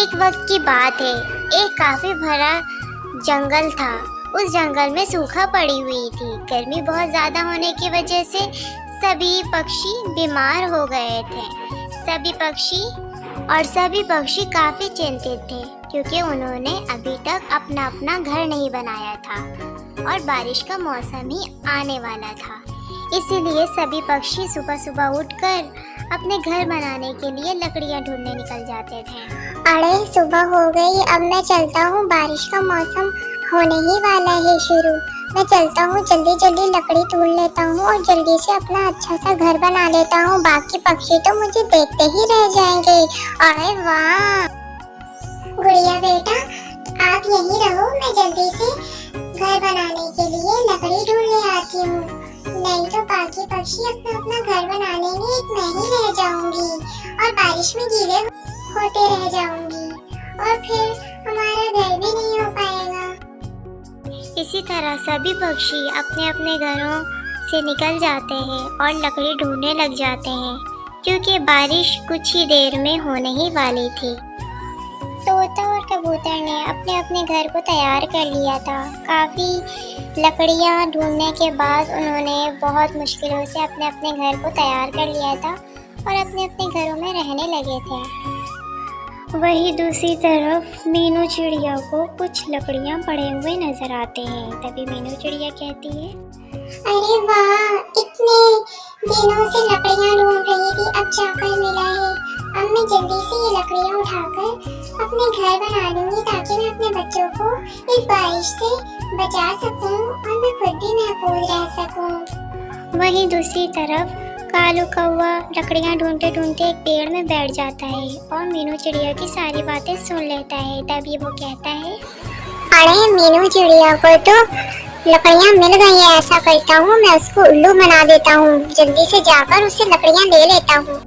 एक वक्त की बात है। एक काफी भरा जंगल था। उस जंगल में सूखा पड़ी हुई थी। गर्मी बहुत ज्यादा होने की वजह से सभी पक्षी बीमार हो गए थे। सभी पक्षी काफी चिंतित थे क्योंकि उन्होंने अभी तक अपना अपना घर नहीं बनाया था और बारिश का मौसम ही आने वाला था। इसीलिए सभी पक्षी सुबह सुबह उठकर अपने घर बनाने के लिए लकड़ियां ढूंढने निकल जाते थे। अरे सुबह हो गई, अब मैं चलता हूँ, बारिश का मौसम होने ही वाला है शुरू। मैं चलता हूँ, जल्दी जल्दी लकड़ी ढूंढ लेता हूँ और जल्दी से अपना अच्छा सा घर बना लेता हूँ। बाकी पक्षी तो मुझे देखते ही रह जाएंगे। अरे वाह गुड़िया बेटा, आप यहीं रहो, मैं जल्दी से घर बनाने के लिए लकड़ी ढूंढ ले आती हूँ। नहीं तो बाकी पक्षी अपना अपना घर बना लेंगे, एक मैं ही रह जाऊंगी और बारिश में गीले होते रह जाऊंगी और फिर हमारा घर भी नहीं हो पाएगा। इसी तरह सभी पक्षी अपने अपने घरों से निकल जाते हैं और लकड़ी ढूंढने लग जाते हैं क्योंकि बारिश कुछ ही देर में होने ही वाली थी। तोता और कबूतर ने अपने अपने घर को तैयार कर लिया था। काफ़ी लकड़ियाँ ढूंढने के बाद उन्होंने बहुत मुश्किलों से अपने अपने घर को तैयार कर लिया था और अपने अपने घरों में रहने लगे थे। वहीं दूसरी तरफ मीनू चिड़िया को कुछ लकड़ियाँ पड़े हुए नजर आते हैं। तभी मीनू चिड़िया कहती है, अरे वाह, इतने दिनों से लकड़ियाँ ढूंढ रही थी, अब जाकर मिला है। अब मैं जल्दी से ये लकड़ियाँ उठाकर अपने घर बना लूंगी ताकि मैं अपने बच्चों को इस बारिश से बचा सकूं और मैं खुद भी महफूज रह सकूं। वहीं दूसरी तरफ कालू कौवा लकड़ियाँ ढूंढते ढूंढते एक पेड़ में बैठ जाता है और मीनू चिड़िया की सारी बातें सुन लेता है। तभी वो कहता है, अरे मीनू चिड़िया को तो लकड़ियाँ मिल गई है, ऐसा करता हूँ मैं उसको उल्लू बना देता हूँ, जल्दी से जाकर उससे लकड़ियाँ ले लेता हूँ।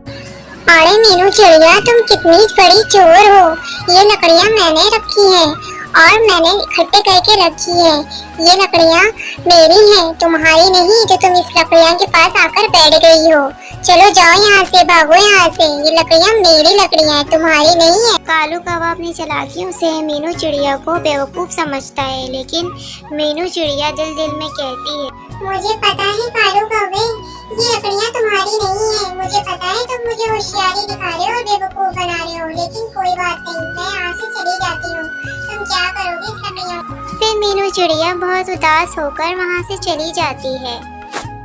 अरे मीनू चिड़िया, तुम कितनी बड़ी चोर हो। ये लकड़ियाँ मैंने रखी हैं और मैंने इकट्ठे करके रखी है। ये लकड़ियाँ मेरी हैं, तुम्हारी नहीं जो तुम इस लकड़ियाँ के पास आकर बैठ गई हो। चलो जाओ यहाँ से, भागो यहाँ से, ये लकड़ियाँ मेरी लकड़ियाँ हैं, तुम्हारी नहीं है। कालू कौवा अपनी चालाकियों से मीनू चिड़िया को बेवकूफ समझता है, लेकिन मीनू चिड़िया दिल दिल में कहती है, मुझे पता है कालू कौवे, ये लकड़ियाँ तुम्हारी नहीं है। मुझे पता है तुम मुझे होशियारी दिखा रहे हो और बेवकूफ बना रहे हो, लेकिन कोई बात नहीं, मैं यहाँ से चली जाती हूँ। तुम क्या करोगे इस लकड़ियों को? फिर मीनू चिड़िया बहुत उदास होकर वहाँ से चली जाती है।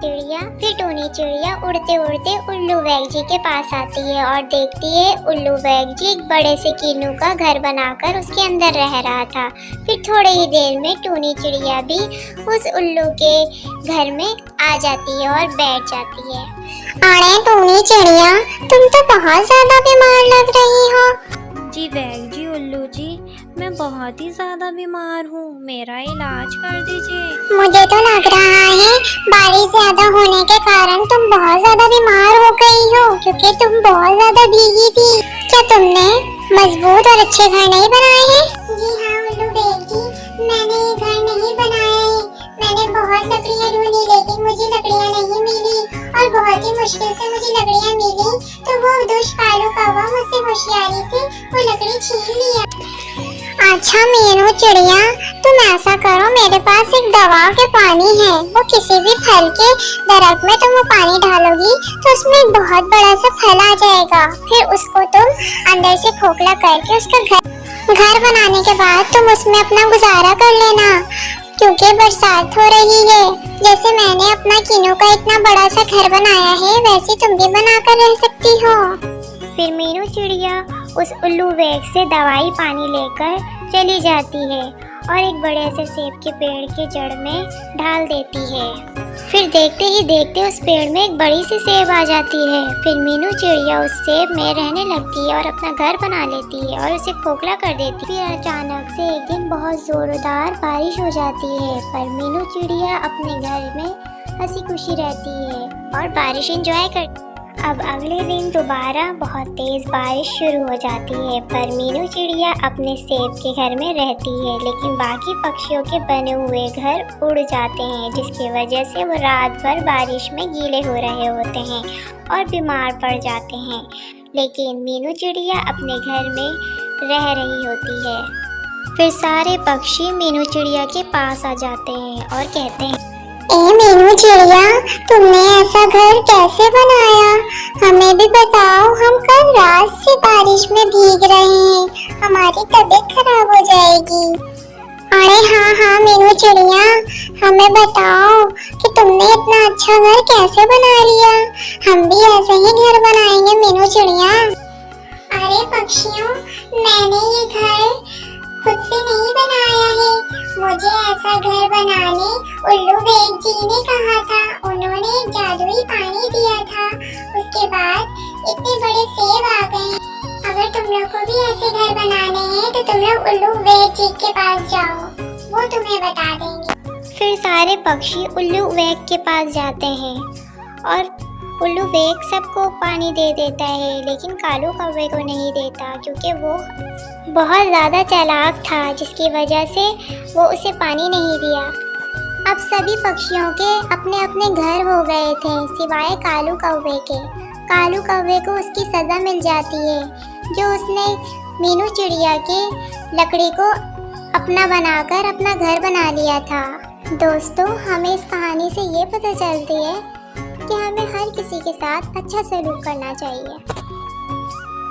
फिर टूनी चिड़िया उड़ते उड़ते उल्लू बैग जी के पास आती है और देखती है उल्लू बैग जी एक बड़े से कीनू का घर बनाकर उसके अंदर रह रहा था। फिर थोड़ी ही देर में टूनी चिड़िया भी उस उल्लू के घर में आ जाती है और बैठ जाती है। अरे टूनी चिड़िया, तुम तो बहुत ज्यादा बीमार लग रही हो। जी बैग जी, उल्लू जी, मैं बहुत ही ज्यादा बीमार हूँ, मेरा इलाज कर दीजिए। मुझे तो लग रहा है बारिश ज्यादा होने के कारण तुम बहुत ज्यादा बीमार हो गई हो, क्योंकि तुम बहुत ज्यादा भीगी थी। क्या तुमने मजबूत और अच्छे घर नहीं बनाए हैं? जी हाँ उल्लू बैग जी, मैंने ये घर नहीं बनाया है। मैंने बहुत लकड़ियाँ ढूंढी लेकिन मुझे लकड़ियाँ नहीं मिली और बहुत ही मुश्किल से मुझे लकड़ियाँ मिली, तो वो दुष्ट कालू कौवा मुझसे होशियारी से वो लकड़ी छीन लिया। अच्छा मीनू चिड़िया, तुम ऐसा करो, मेरे पास एक दवा के पानी है, वो किसी भी फल के दरख्त में तुम वो पानी डालोगी तो उसमें एक बहुत बड़ा सा फल आ जाएगा। फिर उसको तुम अंदर से खोखला करके उसका घर बनाने के बाद तुम उसमें अपना गुजारा कर लेना, क्योंकि बरसात हो रही है। जैसे मैंने अपना कीनू का इतना बड़ा सा घर बनाया है, वैसे तुम भी बनाकर रह सकती हो। फिर मीनू चिड़िया उस उल्लू बैग से दवाई पानी लेकर चली जाती है और एक बड़े से सेब के पेड़ के जड़ में ढाल देती है। फिर देखते ही देखते उस पेड़ में एक बड़ी सी सेब आ जाती है। फिर मीनू चिड़िया उस सेब में रहने लगती है और अपना घर बना लेती है और उसे खोखला कर देती है। फिर अचानक से एक दिन बहुत जोरदार बारिश हो जाती है, पर मीनू चिड़िया अपने घर में हंसी खुशी रहती है और बारिश एंजॉय करती है। अब अगले दिन दोबारा बहुत तेज बारिश शुरू हो जाती है, पर मीनू चिड़िया अपने सेब के घर में रहती है, लेकिन बाकी पक्षियों के बने हुए घर उड़ जाते हैं, जिसकी वजह से वो रात भर बारिश में गीले हो रहे होते हैं और बीमार पड़ जाते हैं। लेकिन मीनू चिड़िया अपने घर में रह रही होती है। फिर सारे पक्षी मीनू चिड़िया के पास आ जाते हैं और कहते हैं, ए मीनू चिड़िया, तुमने ऐसा घर कैसे बनाया? हमें भी बताओ, हम कल रात से बारिश में भीग रहे हैं, हमारी तबीयत खराब हो जाएगी। अरे हाँ मीनू चिड़िया, हमें बताओ कि तुमने इतना अच्छा घर कैसे बना लिया? हम भी ऐसे ही घर बनाएंगे मीनू चिड़िया। अरे पक्षियों, मैंने ये घर खुद से नहीं बनाया है, मुझे ऐसा घर बनाने उल्लू बेग जी ने कहा था। उन्होंने एक जादुई पानी दिया था, उसके बाद इतने बड़े सेब आ गए। अगर तुम लोग को भी ऐसे घर बनाने हैं तो तुम लोग उल्लू बेग जी के पास जाओ, वो तुम्हें बता देंगे। फिर सारे पक्षी उल्लू बेग के पास जाते हैं और उल्लू बेग सबको पानी दे देता है, लेकिन कालू कौवे को नहीं देता क्योंकि वो बहुत ज़्यादा चालाक था, जिसकी वजह से वो उसे पानी नहीं दिया। अब सभी पक्षियों के अपने अपने घर हो गए थे सिवाय कालू कौवे के। कालू कौवे को उसकी सज़ा मिल जाती है जो उसने मीनू चिड़िया के लकड़ी को अपना बनाकर अपना घर बना लिया था। दोस्तों, हमें इस कहानी से ये पता चलती है कि हमें हर किसी के साथ अच्छा सलूक करना चाहिए।